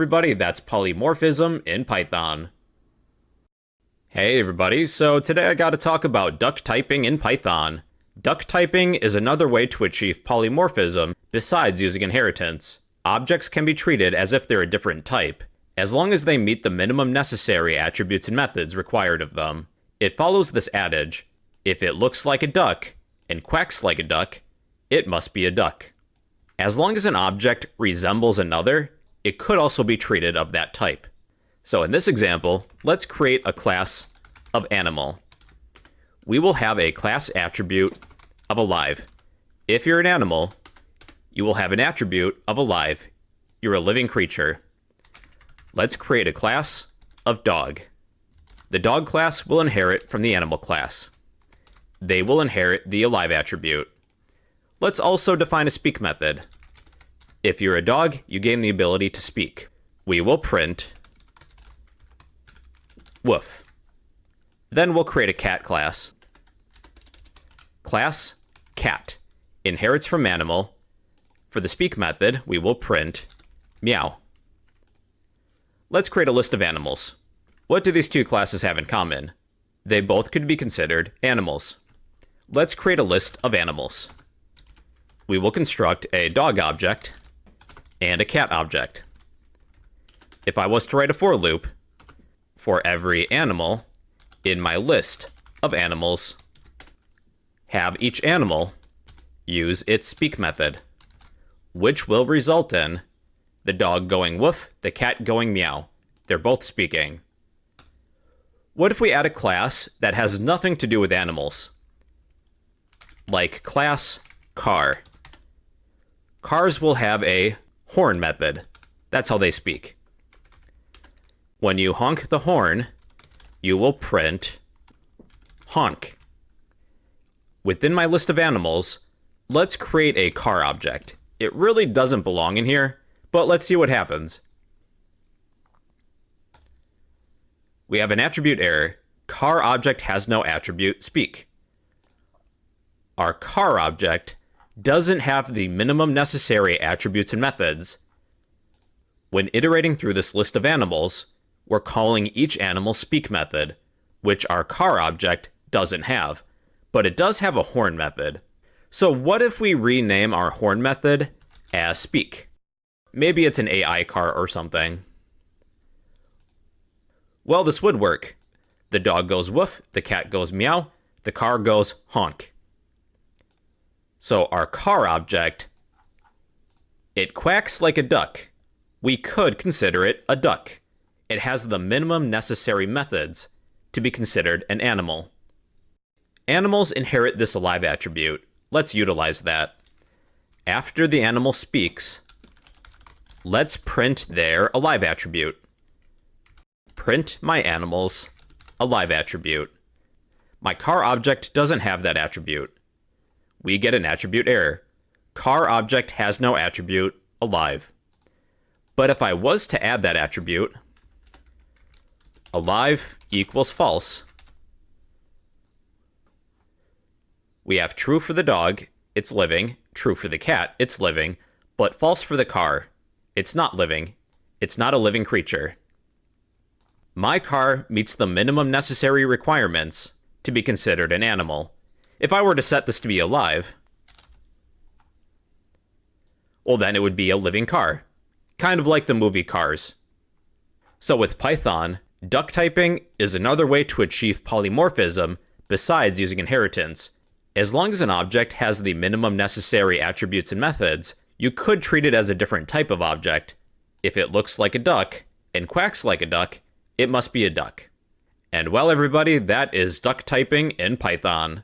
Everybody, that's polymorphism in Python. Hey everybody, so today I gotta talk about duck typing in Python. Duck typing is another way to achieve polymorphism besides using inheritance. Objects can be treated as if they're a different type, as long as they meet the minimum necessary attributes and methods required of them. It follows this adage: if it looks like a duck and quacks like a duck, it must be a duck. As long as an object resembles another, it could also be treated of that type. So in this example, let's create a class of animal. We will have a class attribute of alive. If you're an animal, you will have an attribute of alive. You're a living creature. Let's create a class of dog. The dog class will inherit from the animal class. They will inherit the alive attribute. Let's also define a speak method. If you're a dog, you gain the ability to speak. We will print woof. Then we'll create a cat class. Class cat inherits from animal. For the speak method, we will print meow. Let's create a list of animals. What do these two classes have in common? They both could be considered animals. Let's create a list of animals. We will construct a dog object and a cat object. If I was to write a for loop for every animal in my list of animals, have each animal use its speak method, which will result in the dog going woof, the cat going meow. They're both speaking. What if we add a class that has nothing to do with animals? Like class car. Cars will have a horn method. That's how they speak. When you honk the horn, you will print honk. Within my list of animals, let's create a car object. It really doesn't belong in here, but let's see what happens. We have an attribute error. Car object has no attribute speak. Our car object doesn't have the minimum necessary attributes and methods. When iterating through this list of animals, we're calling each animal speak method, which our car object doesn't have, but it does have a horn method. So what if we rename our horn method as speak? Maybe it's an AI car or something. Well, this would work. The dog goes woof, the cat goes meow, the car goes honk. So our car object, it quacks like a duck. We could consider it a duck. It has the minimum necessary methods to be considered an animal. Animals inherit this alive attribute. Let's utilize that. After the animal speaks, let's print their alive attribute. Print my animal's alive attribute. My car object doesn't have that attribute. We get an attribute error. Car object has no attribute alive. But if I was to add that attribute, alive equals false, we have true for the dog, it's living, true for the cat, it's living, but false for the car, it's not living, it's not a living creature. My car meets the minimum necessary requirements to be considered an animal. If I were to set this to be alive, well then it would be a living car. Kind of like the movie Cars. So with Python, duck typing is another way to achieve polymorphism besides using inheritance. As long as an object has the minimum necessary attributes and methods, you could treat it as a different type of object. If it looks like a duck and quacks like a duck, it must be a duck. And well everybody, that is duck typing in Python.